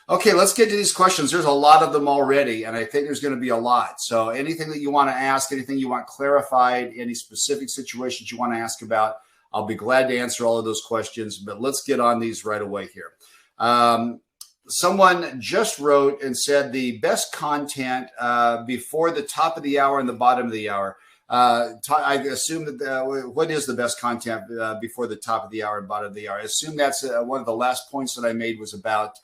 Okay, let's get to these questions. There's a lot of them already, and I think there's going to be a lot. So anything that you want to ask, anything you want clarified, any specific situations you want to ask about, I'll be glad to answer all of those questions, but let's get on these right away here. Someone just wrote and said the best content before the top of the hour and the bottom of the hour. I assume that what is the best content before the top of the hour and bottom of the hour? I assume that's one of the last points that I made was about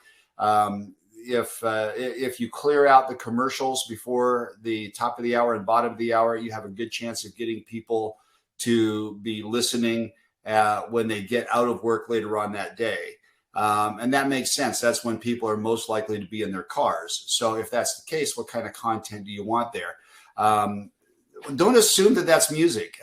if you clear out the commercials before the top of the hour and bottom of the hour, you have a good chance of getting people to be listening when they get out of work later on that day. And that makes sense. That's when people are most likely to be in their cars. So if that's the case, what kind of content do you want there? Don't assume that that's music.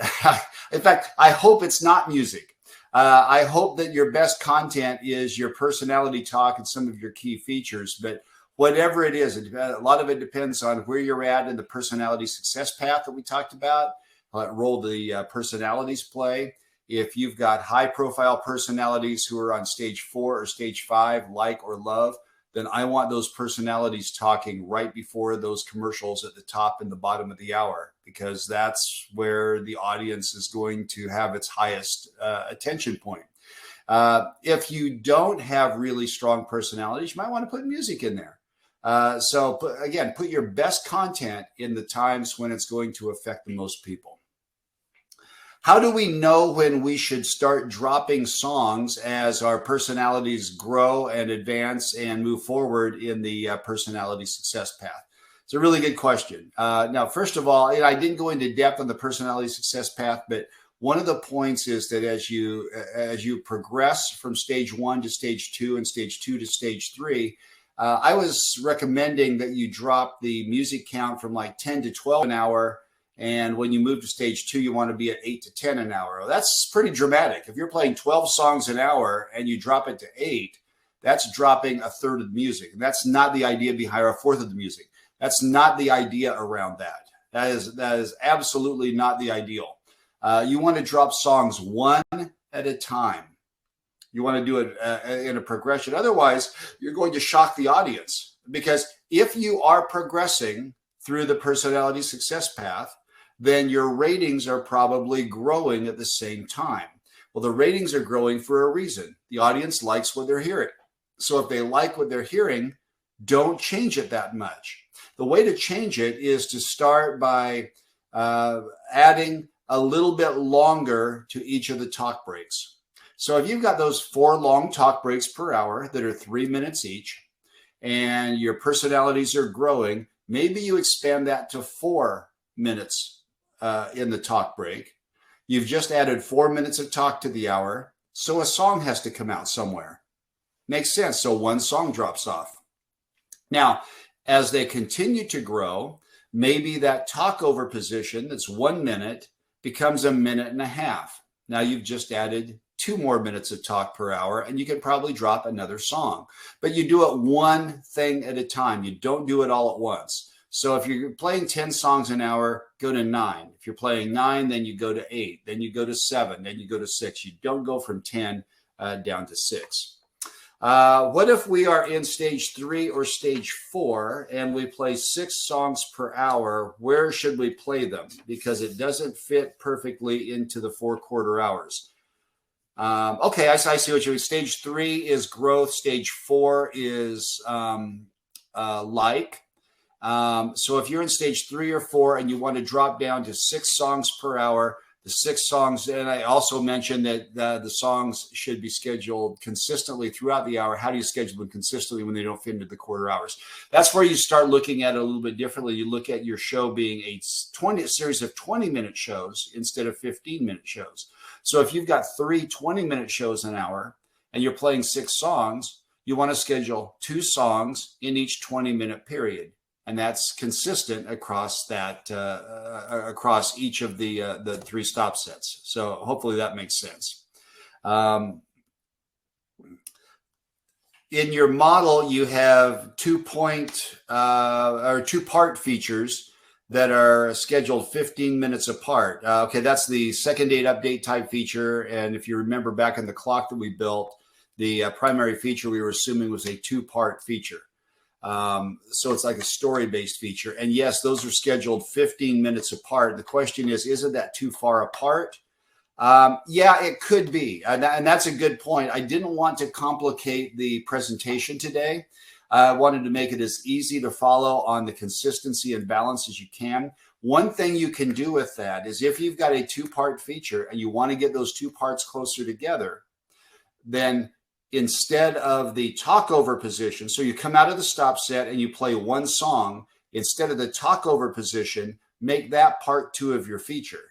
In fact, I hope it's not music. I hope that your best content is your personality talk and some of your key features. But whatever it is, a lot of it depends on where you're at in the personality success path that we talked about, what role the personalities play. If you've got high profile personalities who are on stage 4 or stage 5, like or love, then I want those personalities talking right before those commercials at the top and the bottom of the hour, because that's where the audience is going to have its highest attention point. If you don't have really strong personalities, you might want to put music in there. So put your best content in the times when it's going to affect the most people. How do we know when we should start dropping songs as our personalities grow and advance and move forward in the personality success path? It's a really good question. Now, first of all, I didn't go into depth on the personality success path, but one of the points is that as you progress from stage 1 to stage 2 and stage 2 to stage 3, I was recommending that you drop the music count from like 10 to 12 an hour. And when you move to stage 2, you want to be at 8 to 10 an hour. Well, that's pretty dramatic. If you're playing 12 songs an hour and you drop it to 8, that's dropping a third of the music. And that's not the idea behind, or a fourth of the music. That's not the idea around that. That is absolutely not the ideal. You want to drop songs one at a time. You want to do it in a progression. Otherwise, you're going to shock the audience. Because if you are progressing through the personality success path, then your ratings are probably growing at the same time. Well, the ratings are growing for a reason. The audience likes what they're hearing. So if they like what they're hearing, don't change it that much. The way to change it is to start by adding a little bit longer to each of the talk breaks. So if you've got those 4 long talk breaks per hour that are 3 minutes each, and your personalities are growing, maybe you expand that to 4 minutes in the talk break. You've just added 4 minutes of talk to the hour, so a song has to come out somewhere. Makes sense. So one song drops off. Now, as they continue to grow, maybe that talk over position that's 1 minute becomes a minute and a half. Now you've just added 2 more minutes of talk per hour, and you can probably drop another song. But you do it one thing at a time. You don't do it all at once. So if you're playing 10 songs an hour, go to 9. If you're playing 9, then you go to 8. Then you go to 7. Then you go to 6. You don't go from 10 down to 6. What if we are in stage 3 or stage 4 and we play 6 songs per hour? Where should we play them? Because it doesn't fit perfectly into the 4 quarter hours. Okay, I see what you're doing. Stage 3 is growth. Stage 4 is like. So if you're in stage 3 or 4 and you want to drop down to 6 songs per hour, the 6 songs, and I also mentioned that the songs should be scheduled consistently throughout the hour. How do you schedule them consistently when they don't fit into the quarter hours? That's where you start looking at it a little bit differently. You look at your show being a series of 20-minute shows instead of 15-minute shows. So if you've got 3 20-minute shows an hour and you're playing 6 songs, you want to schedule 2 songs in each 20-minute period. And that's consistent across that across each of the 3 stop sets. So hopefully that makes sense. In your model, you have 2-part features that are scheduled 15 minutes apart. Okay, that's the second date update type feature. And if you remember back in the clock that we built, the primary feature we were assuming was a 2-part feature. So it's like a story-based feature. And yes, those are scheduled 15 minutes apart. The question is, isn't that too far apart? Yeah, it could be. And that's a good point. I didn't want to complicate the presentation today. I wanted to make it as easy to follow on the consistency and balance as you can. One thing you can do with that is if you've got a two-part feature and you want to get those two parts closer together, then instead of the talkover position, so you come out of the stop set and you play one song, instead of the talkover position, make that part two of your feature.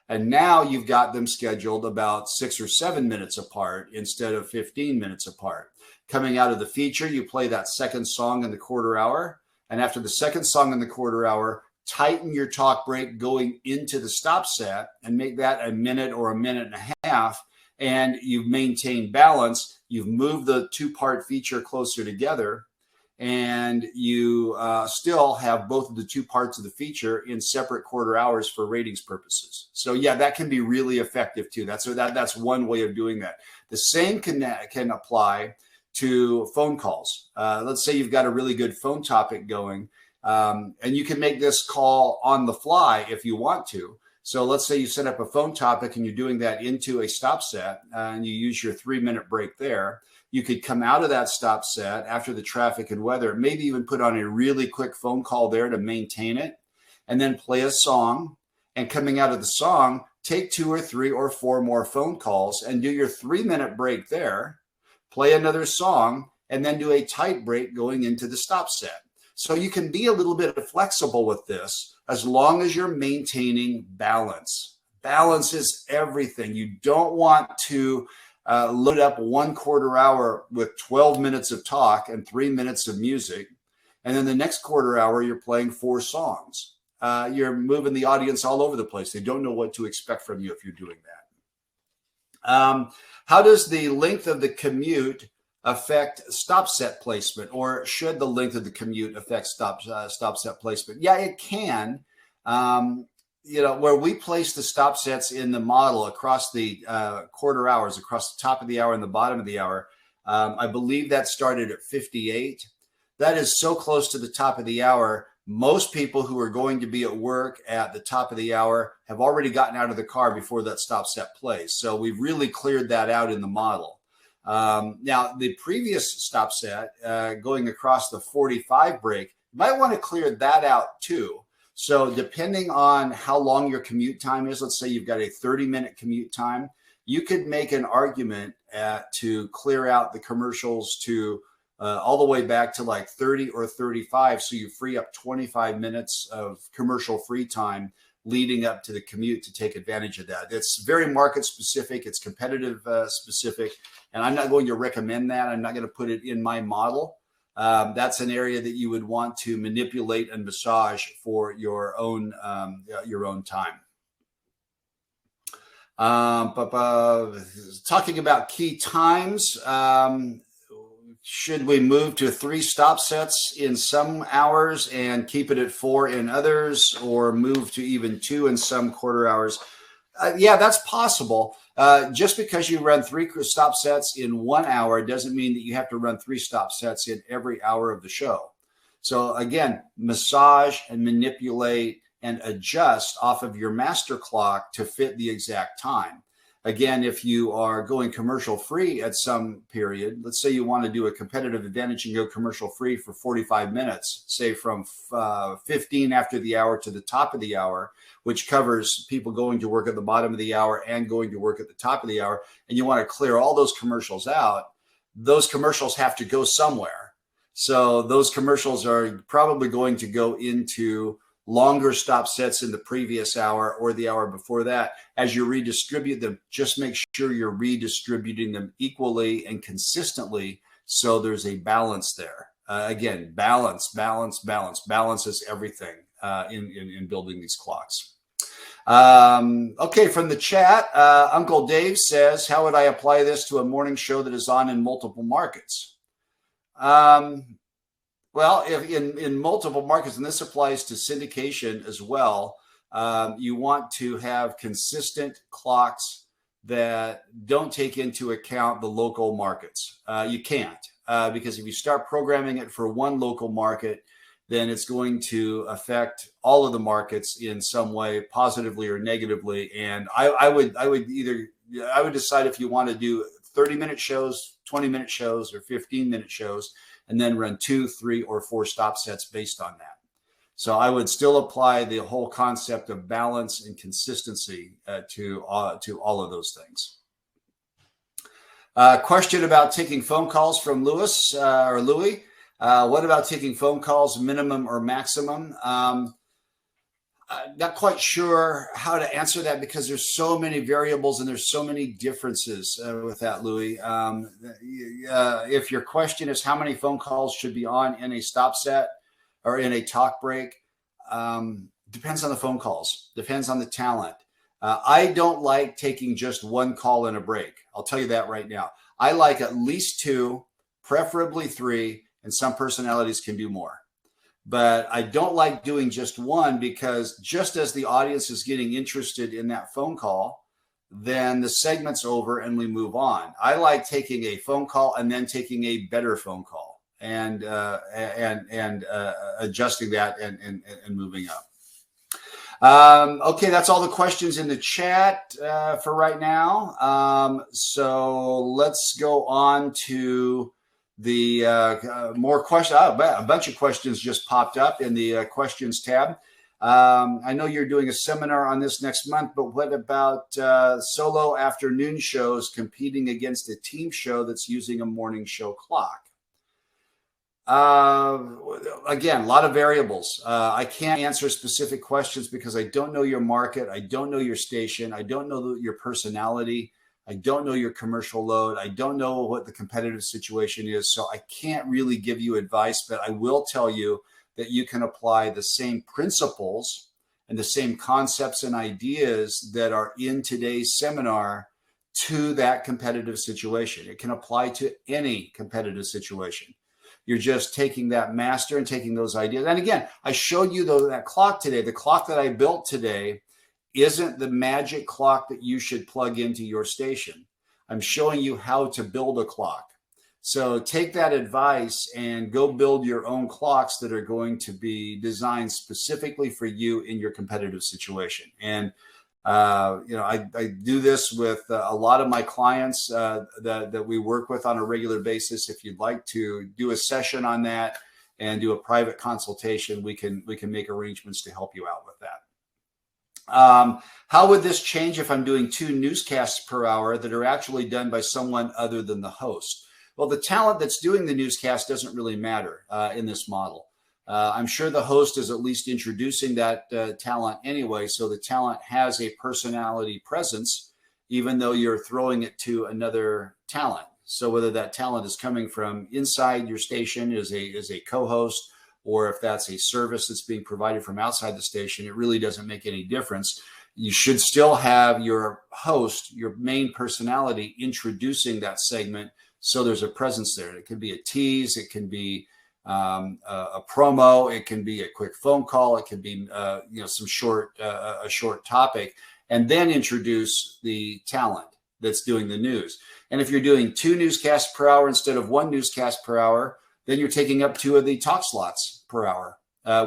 And now you've got them scheduled about 6 or 7 minutes apart instead of 15 minutes apart. Coming out of the feature, you play that second song in the quarter hour. And after the second song in the quarter hour, tighten your talk break going into the stop set and make that a minute or a minute and a half. And you've maintained balance. You've moved the two-part feature closer together. And you still have both of the two parts of the feature in separate quarter hours for ratings purposes. So yeah, that can be really effective too. That's one way of doing that. The same can apply to phone calls. Let's say you've got a really good phone topic going, and you can make this call on the fly if you want to. So let's say you set up a phone topic and you're doing that into a stop set, and you use your 3-minute break there. You could come out of that stop set after the traffic and weather, maybe even put on a really quick phone call there to maintain it, and then play a song. And coming out of the song, take 2 or 3 or 4 more phone calls and do your 3-minute break there, play another song, and then do a tight break going into the stop set. So you can be a little bit flexible with this as long as you're maintaining balance. Balance is everything. You don't want to load up 1 quarter hour with 12 minutes of talk and 3 minutes of music. And then the next quarter hour, you're playing 4 songs. You're moving the audience all over the place. They don't know what to expect from you if you're doing that. How does the length of the commute affect stop set placement, or should the length of the commute affect stop set placement? Yeah, it can. Where we place the stop sets in the model across the quarter hours, across the top of the hour and the bottom of the hour, I believe that started at 58. That is so close to the top of the hour. Most people who are going to be at work at the top of the hour have already gotten out of the car before that stop set plays. So we've really cleared that out in the model. Now, the previous stop set going across the 45 break, you might want to clear that out too. So depending on how long your commute time is, let's say you've got a 30-minute commute time, you could make an argument to clear out the commercials to all the way back to like 30 or 35. So you free up 25 minutes of commercial free time leading up to the commute to take advantage of that. It's very market specific. It's competitive specific. And I'm not going to recommend that. I'm not going to put it in my model. That's an area that you would want to manipulate and massage for your own time. Talking about key times, should we move to 3 stop sets in some hours and keep it at 4 in others, or move to even 2 in some quarter hours? Yeah, that's possible. Just because you run 3 stop sets in 1 hour doesn't mean that you have to run 3 stop sets in every hour of the show. So again, massage and manipulate and adjust off of your master clock to fit the exact time. Again, if you are going commercial free at some period, let's say you want to do a competitive advantage and go commercial free for 45 minutes, say from 15 after the hour to the top of the hour, which covers people going to work at the bottom of the hour and going to work at the top of the hour, and you want to clear all those commercials out, those commercials have to go somewhere. So those commercials are probably going to go into longer stop sets in the previous hour or the hour before that. As you redistribute them, just make sure you're redistributing them equally and consistently so there's a balance there. Again, balance is everything in building these clocks. Okay, from the chat, Uncle Dave says, how would I apply this to a morning show that is on in multiple markets? Well, if in multiple markets, and this applies to syndication as well, you want to have consistent clocks that don't take into account the local markets. You can't. because if you start programming it for one local market, then it's going to affect all of the markets in some way, positively or negatively. And I would decide if you want to do 30-minute shows, 20-minute shows, or 15-minute shows, and then run 2, 3, or 4 stop sets based on that. So I would still apply the whole concept of balance and consistency to all of those things. Question about taking phone calls from Louis. What about taking phone calls, minimum or maximum? I'm not quite sure how to answer that because there's so many variables and there's so many differences with that, Louis. If your question is how many phone calls should be on in a stop set or in a talk break, depends on the phone calls, depends on the talent. I don't like taking just one call in a break. I'll tell you that right now. I like at least 2, preferably 3, and some personalities can do more. But I don't like doing just one because just as the audience is getting interested in that phone call, then the segment's over and we move on. I like taking a phone call and then taking a better phone call and adjusting that and moving up. Okay, that's all the questions in the chat for right now. So let's go on to the more questions. A bunch of questions just popped up in the questions tab. I know you're doing a seminar on this next month, but what about solo afternoon shows competing against a team show that's using a morning show clock? Again, a lot of variables. I can't answer specific questions because I don't know your market. I don't know your station. I don't know your personality. I don't know your commercial load. I don't know what the competitive situation is. So I can't really give you advice, but I will tell you that you can apply the same principles and the same concepts and ideas that are in today's seminar to that competitive situation. It can apply to any competitive situation. You're just taking that master and taking those ideas. And again, I showed you that clock today. The clock that I built today isn't the magic clock that you should plug into your station. I'm showing you how to build a clock. So take that advice and go build your own clocks that are going to be designed specifically for you in your competitive situation. And I do this with a lot of my clients that we work with on a regular basis. If you'd like to do a session on that and do a private consultation, we can make arrangements to help you out with that. How would this change if I'm doing 2 newscasts per hour that are actually done by someone other than the host? Well, the talent that's doing the newscast doesn't really matter in this model. I'm sure the host is at least introducing that talent anyway, so the talent has a personality presence, even though you're throwing it to another talent. So whether that talent is coming from inside your station as a co-host, or if that's a service that's being provided from outside the station, it really doesn't make any difference. You should still have your host, your main personality, introducing that segment, so there's a presence there. It could be a tease, it can be a promo, it can be a quick phone call, it can be some short a short topic, and then introduce the talent that's doing the news. And if you're doing 2 newscasts per hour instead of 1 newscast per hour, then you're taking up 2 of the talk slots per hour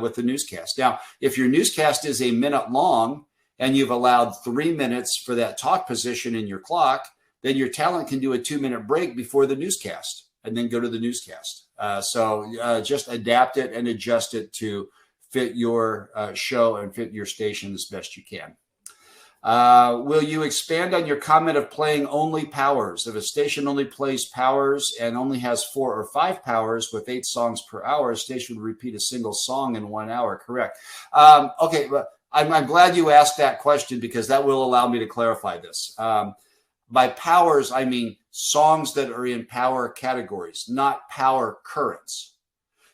with the newscast. Now, if your newscast is a minute long and you've allowed 3 minutes for that talk position in your clock, then your talent can do a 2-minute break before the newscast and then go to the newscast. So just adapt it and adjust it to fit your show and fit your station as best you can. Will you expand on your comment of playing only powers? If a station only plays powers and only has 4 or 5 powers with 8 songs per hour, a station would repeat a single song in 1 hour. Correct. Okay, but I'm glad you asked that question because that will allow me to clarify this. By powers, I mean songs that are in power categories, not power currents.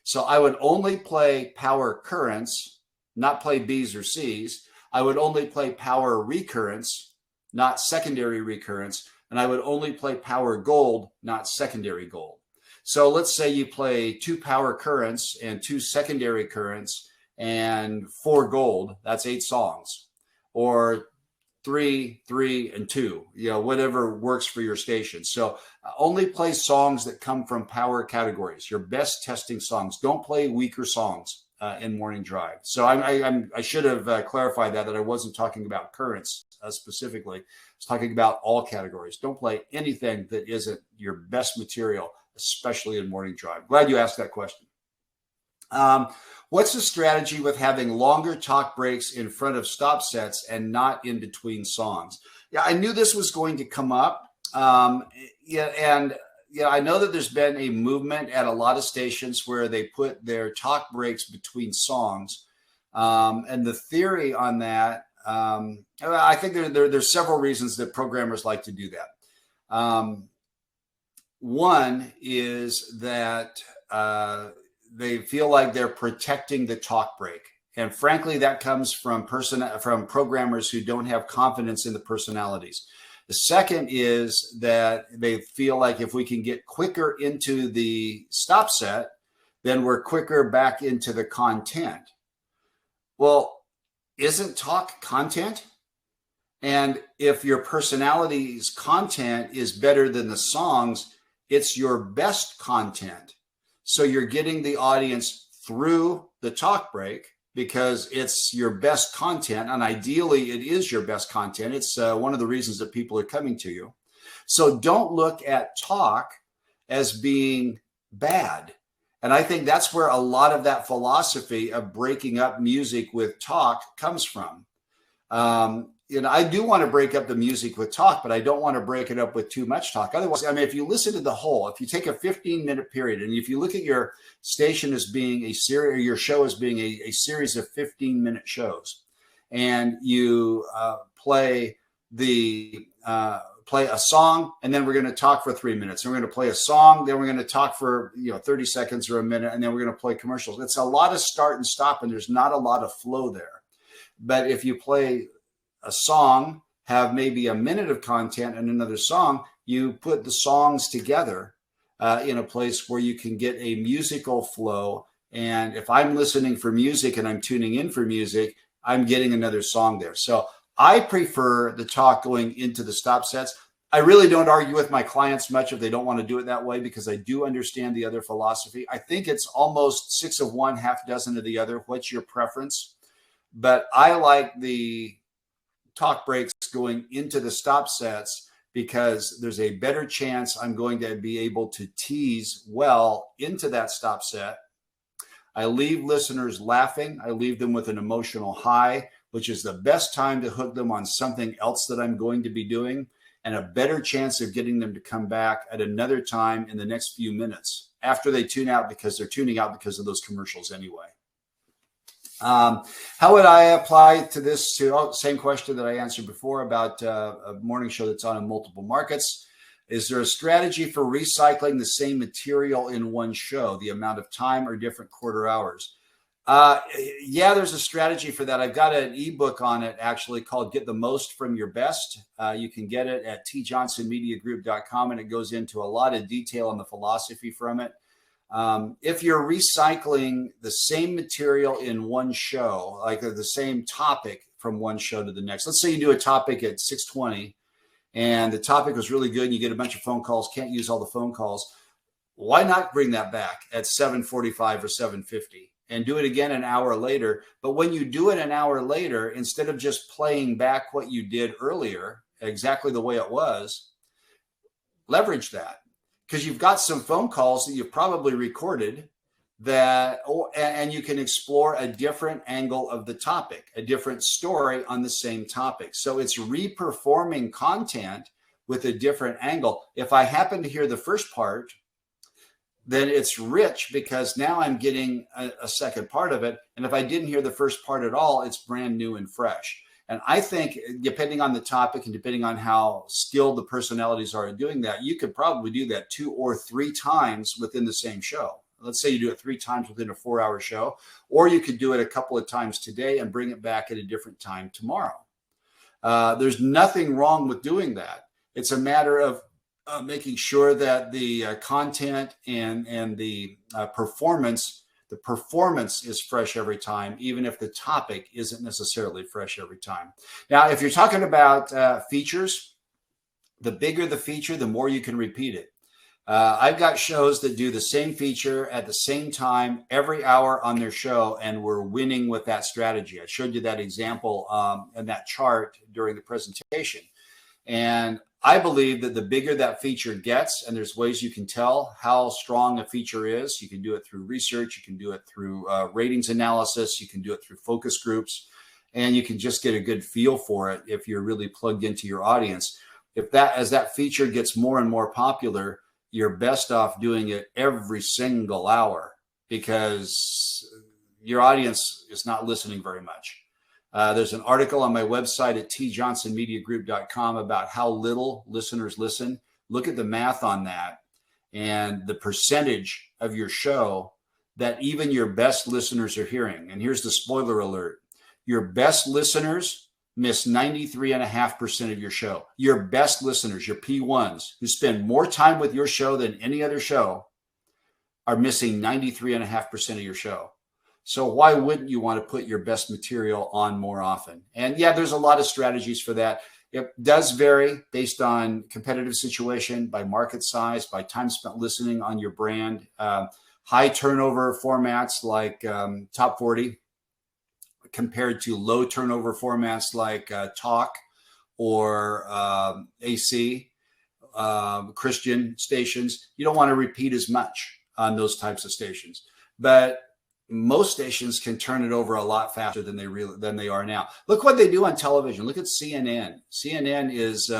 So I would only play power currents, not play B's or C's. I would only play power recurrents, not secondary recurrents. And I would only play power gold, not secondary gold. So let's say you play 2 power currents and 2 secondary currents and 4 gold. That's 8 songs. Or 3, 3, and 2, whatever works for your station. So only play songs that come from power categories, your best testing songs. Don't play weaker songs in morning drive. So I should have clarified that I wasn't talking about currents specifically. I was talking about all categories. Don't play anything that isn't your best material, especially in morning drive. Glad you asked that question. What's the strategy with having longer talk breaks in front of stop sets and not in between songs? Yeah, I knew this was going to come up. I know that there's been a movement at a lot of stations where they put their talk breaks between songs. And the theory on that, I think there's several reasons that programmers like to do that. One is that they feel like they're protecting the talk break. And frankly, that comes from programmers who don't have confidence in the personalities. The second is that they feel like if we can get quicker into the stop set, then we're quicker back into the content. Well, isn't talk content? And if your personality's content is better than the songs, it's your best content. So you're getting the audience through the talk break because it's your best content. And ideally, it is your best content. It's one of the reasons that people are coming to you. So don't look at talk as being bad. And I think that's where a lot of that philosophy of breaking up music with talk comes from. I do want to break up the music with talk, but I don't want to break it up with too much talk. Otherwise, if you listen to the whole, if you take a 15-minute period, and if you look at your station as being a series, or your show as being a series of 15-minute shows, and you play a song, and then we're going to talk for 3 minutes, and we're going to play a song, then we're going to talk for 30 seconds or a minute, and then we're going to play commercials. It's a lot of start and stop, and there's not a lot of flow there. But if you play a song, have maybe a minute of content and another song, you put the songs together in a place where you can get a musical flow. And if I'm listening for music and I'm tuning in for music, I'm getting another song there. So I prefer the talk going into the stop sets. I really don't argue with my clients much if they don't want to do it that way, because I do understand the other philosophy. I think it's almost 6 of one, half dozen of the other. What's your preference? But I like the talk breaks going into the stop sets because there's a better chance I'm going to be able to tease well into that stop set. I leave listeners laughing. I leave them with an emotional high, which is the best time to hook them on something else that I'm going to be doing, and a better chance of getting them to come back at another time in the next few minutes after they tune out, because they're tuning out because of those commercials anyway. How would I apply to this? Same question that I answered before about a morning show that's on in multiple markets. Is there a strategy for recycling the same material in one show, the amount of time or different quarter hours? Yeah, there's a strategy for that. I've got an ebook on it actually called Get the Most from Your Best. You can get it at tjohnsonmediagroup.com, and it goes into a lot of detail on the philosophy from it. If you're recycling the same material in one show, like the same topic from one show to the next, let's say you do a topic at 6:20 and the topic was really good and you get a bunch of phone calls, can't use all the phone calls. Why not bring that back at 7:45 or 7:50 and do it again an hour later? But when you do it an hour later, instead of just playing back what you did earlier, exactly the way it was, leverage that. Because you've got some phone calls that you've probably recorded and you can explore a different angle of the topic, a different story on the same topic. So it's reperforming content with a different angle. If I happen to hear the first part, then it's rich because now I'm getting a second part of it. And if I didn't hear the first part at all, it's brand new and fresh. And I think depending on the topic and depending on how skilled the personalities are at doing that, you could probably do that 2 or 3 times within the same show. Let's say you do it 3 times within a 4-hour show, or you could do it a couple of times today and bring it back at a different time tomorrow. There's nothing wrong with doing that. It's a matter of making sure that the content and the performance The performance is fresh every time, even if the topic isn't necessarily fresh every time. Now, if you're talking about features, the bigger the feature, the more you can repeat it. I've got shows that do the same feature at the same time every hour on their show, and we're winning with that strategy. I showed you that example and that chart during the presentation. And I believe that the bigger that feature gets, and there's ways you can tell how strong a feature is. You can do it through research. You can do it through ratings analysis. You can do it through focus groups. And you can just get a good feel for it if you're really plugged into your audience. As that feature gets more and more popular, you're best off doing it every single hour because your audience is not listening very much. There's an article on my website at tjohnsonmediagroup.com about how little listeners listen. Look at the math on that and the percentage of your show that even your best listeners are hearing. And here's the spoiler alert. Your best listeners miss 93.5% of your show. Your best listeners, your P1s, who spend more time with your show than any other show, are missing 93.5% of your show. So why wouldn't you want to put your best material on more often? And yeah, there's a lot of strategies for that. It does vary based on competitive situation, by market size, by time spent listening on your brand. High turnover formats like Top 40, compared to low turnover formats like Talk or AC, Christian stations. You don't want to repeat as much on those types of stations. But most stations can turn it over a lot faster than they are now. Look what they do on television. Look at CNN. CNN is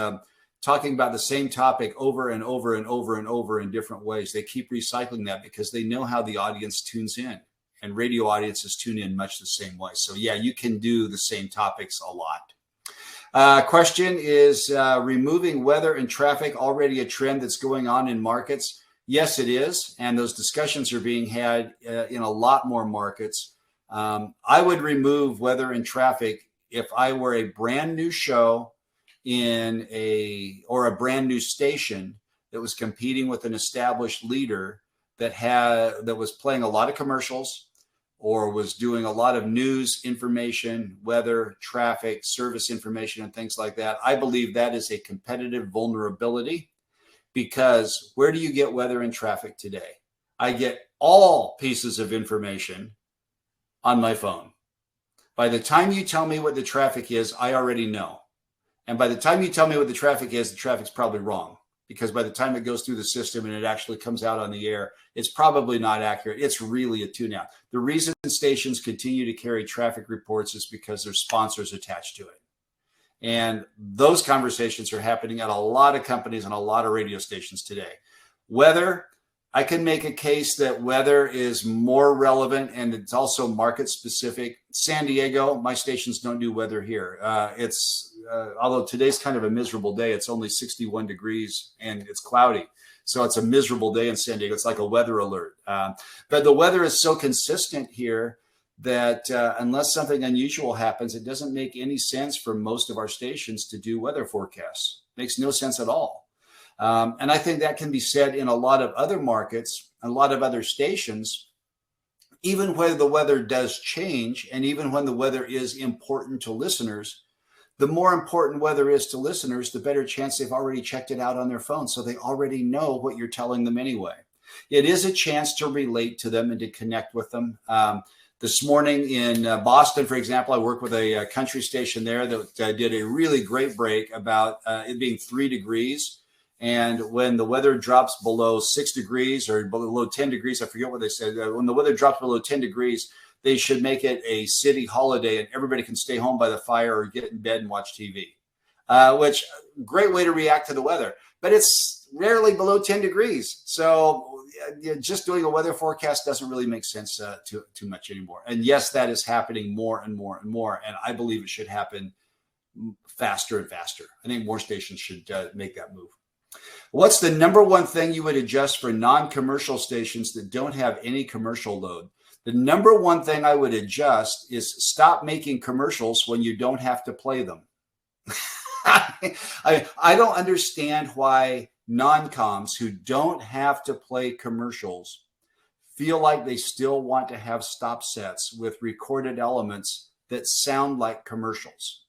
talking about the same topic over and over and over and over in different ways. They keep recycling that because they know how the audience tunes in. And radio audiences tune in much the same way. So yeah, you can do the same topics a lot. Question is, removing weather and traffic already a trend that's going on in markets? Yes, it is. And those discussions are being had in a lot more markets. I would remove weather and traffic if I were a brand new show or a brand new station that was competing with an established leader that was playing a lot of commercials, or was doing a lot of news information, weather, traffic, service information, and things like that. I believe that is a competitive vulnerability, because where do you get weather and traffic today? I get all pieces of information on my phone. By the time you tell me what the traffic is, I already know. And by the time you tell me what the traffic is, the traffic's probably wrong, because by the time it goes through the system and it actually comes out on the air, it's probably not accurate. It's really a tune out. The reason stations continue to carry traffic reports is because there's sponsors attached to it. And those conversations are happening at a lot of companies and a lot of radio stations today. Weather, I can make a case that weather is more relevant, and it's also market specific. San Diego, my stations don't do weather here. Although today's kind of a miserable day, it's only 61 degrees and it's cloudy. So it's a miserable day in San Diego. It's like a weather alert. But the weather is so consistent here that unless something unusual happens, it doesn't make any sense for most of our stations to do weather forecasts. Makes no sense at all. And I think that can be said in a lot of other markets, a lot of other stations, even when the weather does change, and even when the weather is important to listeners. The more important weather is to listeners, the better chance they've already checked it out on their phone. So they already know what you're telling them anyway. It is a chance to relate to them and to connect with them. This morning in Boston, for example, I work with a country station there that did a really great break about it being 3 degrees. And when the weather drops below 6 degrees or below 10 degrees, I forget what they said. When the weather drops below 10 degrees, they should make it a city holiday and everybody can stay home by the fire or get in bed and watch TV, which great way to react to the weather. But it's rarely below 10 degrees. So just doing a weather forecast doesn't really make sense too much anymore. And yes, that is happening more and more and more. And I believe it should happen faster and faster. I think more stations should make that move. What's the number one thing you would adjust for non-commercial stations that don't have any commercial load? The number one thing I would adjust is stop making commercials when you don't have to play them. I don't understand why non-coms who don't have to play commercials feel like they still want to have stop sets with recorded elements that sound like commercials.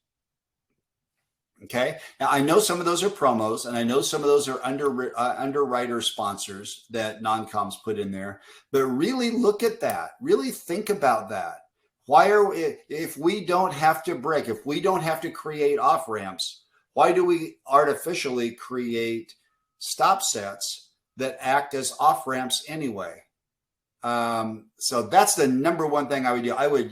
Okay. Now I know some of those are promos, and I know some of those are underwriter sponsors that non-coms put in there. But really look at that. Really think about that. Why are if we don't have to break, if we don't have to create off ramps, why do we artificially create stop sets that act as off ramps anyway? So that's the number one thing I would do. I would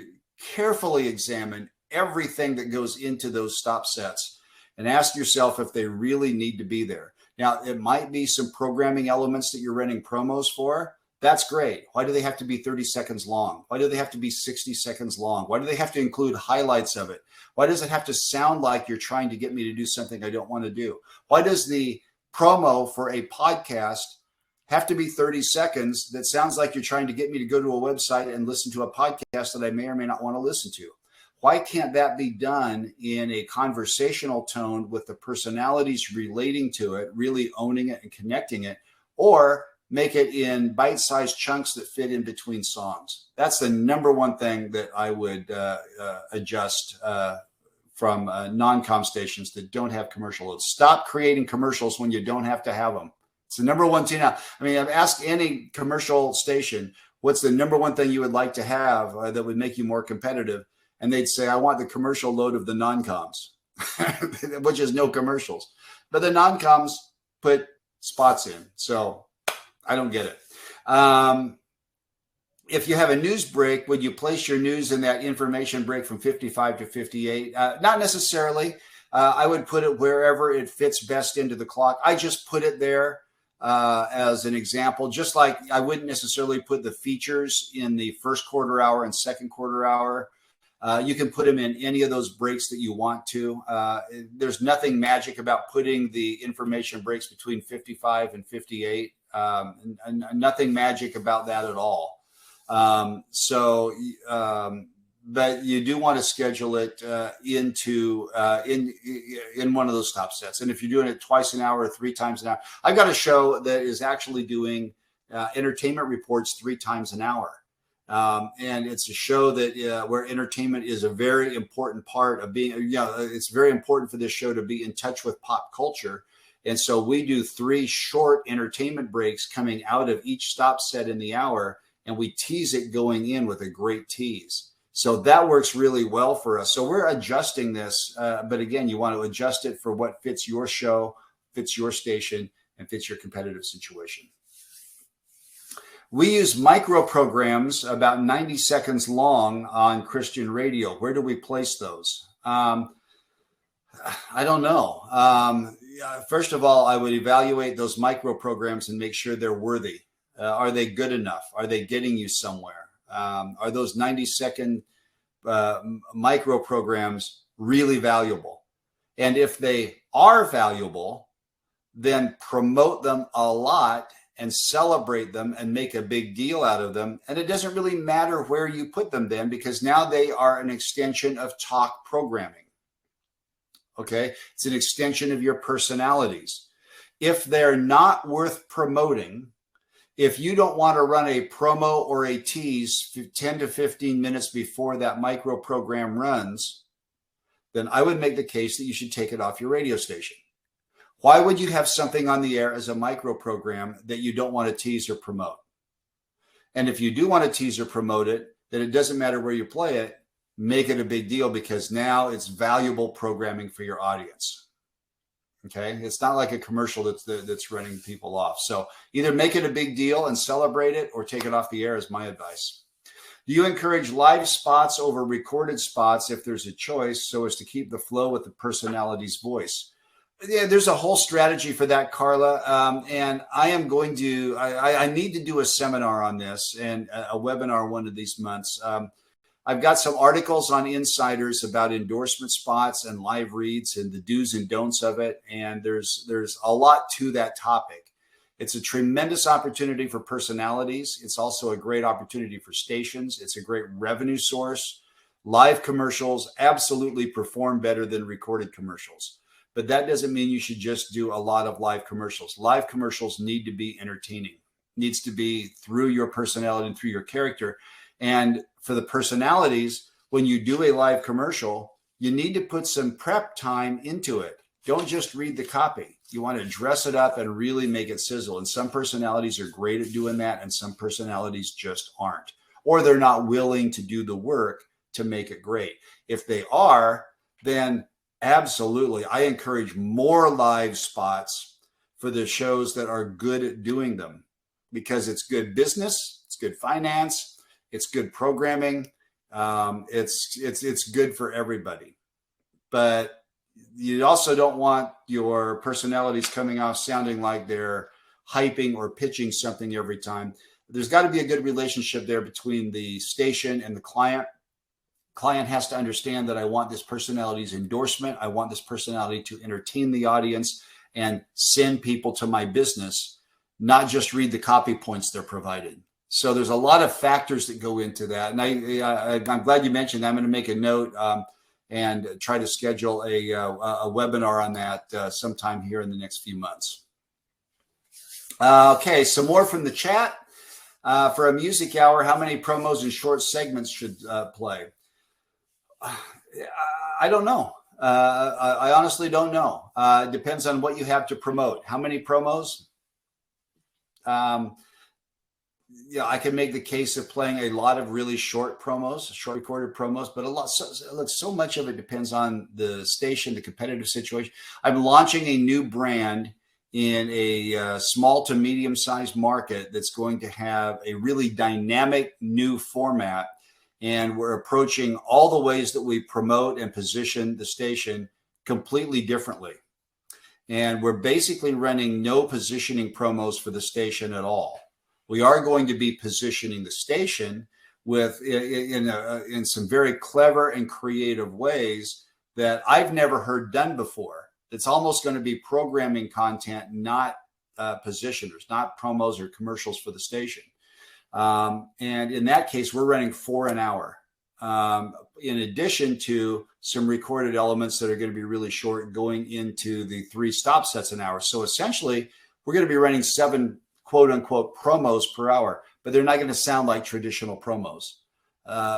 carefully examine everything that goes into those stop sets and ask yourself if they really need to be there. Now, it might be some programming elements that you're running promos for. That's great. Why do they have to be 30 seconds long? Why do they have to be 60 seconds long? Why do they have to include highlights of it? Why does it have to sound like you're trying to get me to do something I don't want to do? Why does the promo for a podcast have to be 30 seconds that sounds like you're trying to get me to go to a website and listen to a podcast that I may or may not want to listen to? Why can't that be done in a conversational tone with the personalities relating to it, really owning it and connecting it, or make it in bite-sized chunks that fit in between songs? That's the number one thing that I would adjust from non-com stations that don't have commercial loads. Stop creating commercials when you don't have to have them. It's the number one thing now. I mean, I've asked any commercial station, what's the number one thing you would like to have that would make you more competitive? And they'd say, I want the commercial load of the non-coms, which is no commercials. But the non-coms put spots in. So I don't get it. If you have a news break, would you place your news in that information break from 55 to 58? Not necessarily. I would put it wherever it fits best into the clock. I just put it there as an example, just like I wouldn't necessarily put the features in the first quarter hour and second quarter hour. You can put them in any of those breaks that you want to. There's nothing magic about putting the information breaks between 55 and 58. Nothing magic about that at all. But you do want to schedule it into in one of those stop sets. And if you're doing it twice an hour or 3 times an hour, I've got a show that is actually doing entertainment reports 3 times an hour. And it's a show that where entertainment is a very important part of being, it's very important for this show to be in touch with pop culture. And so we do 3 short entertainment breaks coming out of each stop set in the hour, and we tease it going in with a great tease. So that works really well for us. So we're adjusting this. But again, you want to adjust it for what fits your show, fits your station, and fits your competitive situation. We use micro programs about 90 seconds long on Christian radio. Where do we place those? I don't know. First of all, I would evaluate those micro programs and make sure they're worthy. Are they good enough? Are they getting you somewhere? Are those 90-second micro programs really valuable? And if they are valuable, then promote them a lot and celebrate them and make a big deal out of them. And it doesn't really matter where you put them then, because now they are an extension of talk programming. Okay. It's an extension of your personalities. If they're not worth promoting, if you don't want to run a promo or a tease 10 to 15 minutes before that micro program runs, then I would make the case that you should take it off your radio station. Why would you have something on the air as a micro program that you don't want to tease or promote? And if you do want to tease or promote it, then it doesn't matter where you play it, make it a big deal, because now it's valuable programming for your audience. Okay. It's not like a commercial that's running people off. So either make it a big deal and celebrate it, or take it off the air is my advice. Do you encourage live spots over recorded spots if there's a choice, so as to keep the flow with the personality's voice? Yeah, there's a whole strategy for that, Carla. And I am going to, I need to do a seminar on this and a webinar one of these months. I've got some articles on Insiders about endorsement spots and live reads and the do's and don'ts of it. And there's a lot to that topic. It's a tremendous opportunity for personalities. It's also a great opportunity for stations. It's a great revenue source. Live commercials absolutely perform better than recorded commercials. But that doesn't mean you should just do a lot of live commercials. Live commercials need to be entertaining. needs to be through your personality and through your character. And for the personalities, when you do a live commercial, you need to put some prep time into it. Don't just read the copy. You want to dress it up and really make it sizzle. And some personalities are great at doing that, and some personalities just aren't, or they're not willing to do the work to make it great. If they are, then absolutely, I encourage more live spots for the shows that are good at doing them, because it's good business, it's good finance, it's good programming, it's good for everybody. But you also don't want your personalities coming off sounding like they're hyping or pitching something every time. There's got to be a good relationship there between the station and the client. Client has to understand that I want this personality's endorsement. I want this personality to entertain the audience and send people to my business, not just read the copy points they're provided. So there's a lot of factors that go into that. And I'm glad you mentioned that. I'm going to make a note and try to schedule a webinar on that sometime here in the next few months. Okay, some more from the chat. For a music hour, how many promos and short segments should play? I don't know. I honestly don't know. It depends on what you have to promote. How many promos? Yeah, I can make the case of playing a lot of really short promos, short recorded promos, but so much of it depends on the station, the competitive situation. I'm launching a new brand in a small to medium sized market that's going to have a really dynamic new format. And we're approaching all the ways that we promote and position the station completely differently. And we're basically running no positioning promos for the station at all. We are going to be positioning the station in some very clever and creative ways that I've never heard done before. It's almost going to be programming content, not positioners, not promos or commercials for the station. And in that case, we're running 4 an hour, in addition to some recorded elements that are going to be really short going into the 3 stop sets an hour. So essentially, we're going to be running 7 quote unquote promos per hour, but they're not going to sound like traditional promos.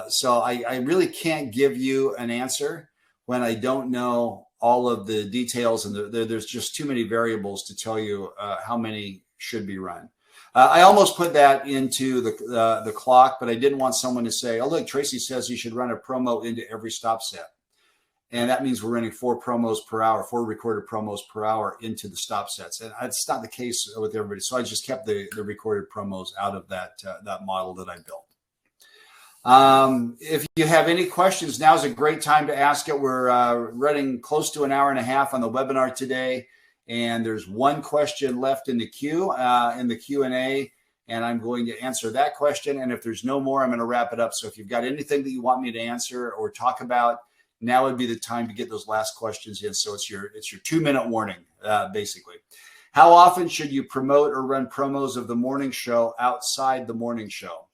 So I really can't give you an answer when I don't know all of the details, and there's just too many variables to tell you how many should be run. I almost put that into the clock, but I didn't want someone to say, oh, look, Tracy says you should run a promo into every stop set. And that means we're running 4 promos per hour, 4 recorded promos per hour into the stop sets. And it's not the case with everybody. So I just kept the recorded promos out of that model that I built. If you have any questions, now is a great time to ask it. We're running close to an hour and a half on the webinar today. And there's 1 question left in the queue, in the Q&A, and I'm going to answer that question. And if there's no more, I'm going to wrap it up. So if you've got anything that you want me to answer or talk about, now would be the time to get those last questions in. So it's your 2-minute warning, basically. How often should you promote or run promos of the morning show outside the morning show?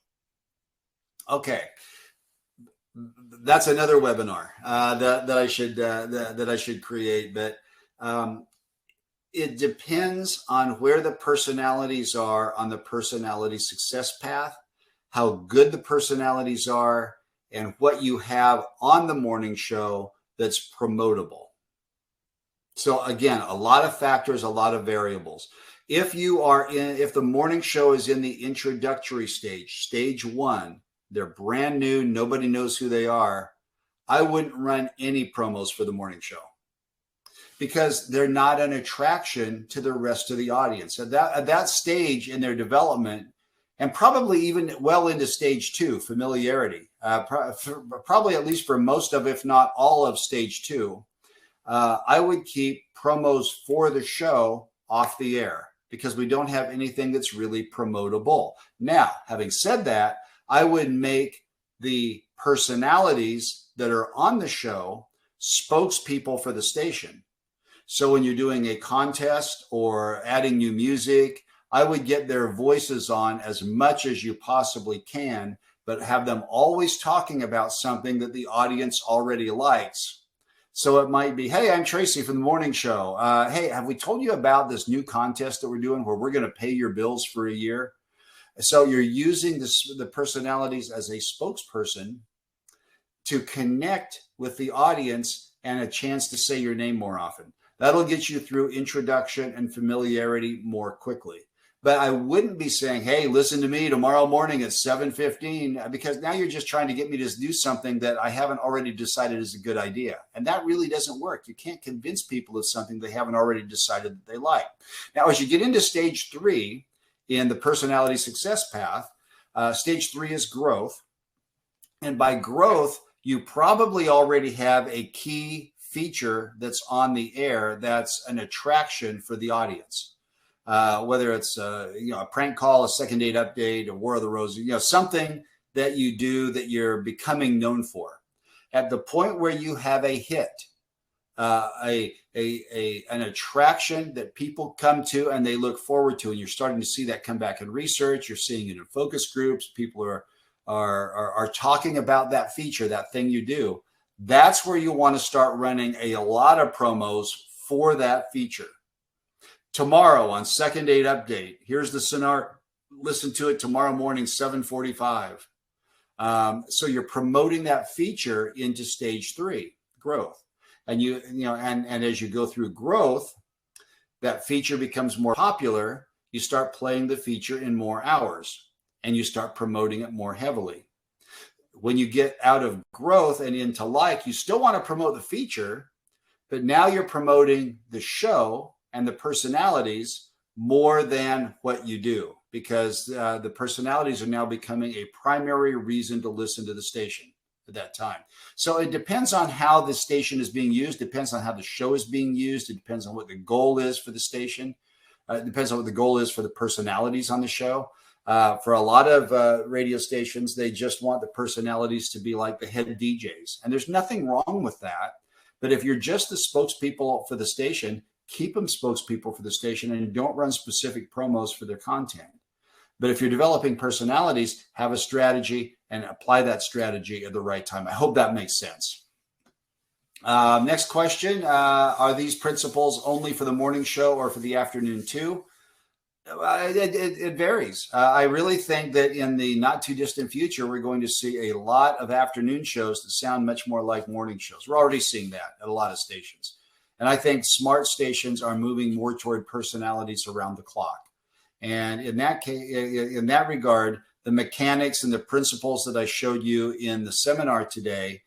Okay. That's another webinar that I should create, but it depends on where the personalities are on the personality success path, how good the personalities are, and what you have on the morning show that's promotable. So again, a lot of factors, a lot of variables. If the morning show is in the introductory stage 1, they're brand new, nobody knows who they are, I wouldn't run any promos for the morning show, because they're not an attraction to the rest of the audience. At that stage in their development, and probably even well into stage 2, familiarity, probably at least for most of, if not all of stage 2, I would keep promos for the show off the air because we don't have anything that's really promotable. Now, having said that, I would make the personalities that are on the show spokespeople for the station. So when you're doing a contest or adding new music, I would get their voices on as much as you possibly can, but have them always talking about something that the audience already likes. So it might be, hey, I'm Tracy from the morning show. Hey, have we told you about this new contest that we're doing where we're going to pay your bills for a year? So you're using the personalities as a spokesperson to connect with the audience and a chance to say your name more often. That'll get you through introduction and familiarity more quickly. But I wouldn't be saying, hey, listen to me tomorrow morning at 7:15, because now you're just trying to get me to do something that I haven't already decided is a good idea. And that really doesn't work. You can't convince people of something they haven't already decided that they like. Now, as you get into stage 3 in the personality success path, stage 3 is growth. And by growth, you probably already have a key feature that's on the air that's an attraction for the audience. Whether it's a prank call, a second date update, a War of the Roses, something that you do that you're becoming known for. At the point where you have a hit, an attraction that people come to and they look forward to, and you're starting to see that come back in research, you're seeing it in focus groups, people are talking about that feature, that thing you do. That's where you want to start running a lot of promos for that feature. Tomorrow on Second Date Update, here's the scenario. Listen to it tomorrow morning, 7:45. So you're promoting that feature into stage 3, growth. And and as you go through growth, that feature becomes more popular. You start playing the feature in more hours, and you start promoting it more heavily. When you get out of growth and into you still want to promote the feature, but now you're promoting the show and the personalities more than what you do, because the personalities are now becoming a primary reason to listen to the station at that time. So it depends on how the station is being used, depends on how the show is being used, it depends on what the goal is for the station, it depends on what the goal is for the personalities on the show. For a lot of radio stations, they just want the personalities to be like the head DJs, and there's nothing wrong with that. But if you're just the spokespeople for the station, keep them spokespeople for the station and don't run specific promos for their content. But if you're developing personalities, have a strategy and apply that strategy at the right time. I hope that makes sense. Next question. Are these principles only for the morning show or for the afternoon too? It varies. I really think that in the not too distant future, we're going to see a lot of afternoon shows that sound much more like morning shows. We're already seeing that at a lot of stations. And I think smart stations are moving more toward personalities around the clock. And in that case, in that regard, the mechanics and the principles that I showed you in the seminar today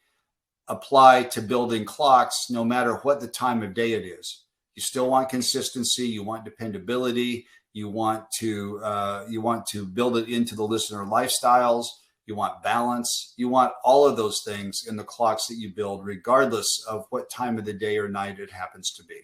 apply to building clocks, no matter what the time of day it is. You still want consistency. You want dependability. You want to build it into the listener lifestyles. You want balance. You want all of those things in the clocks that you build, regardless of what time of the day or night it happens to be.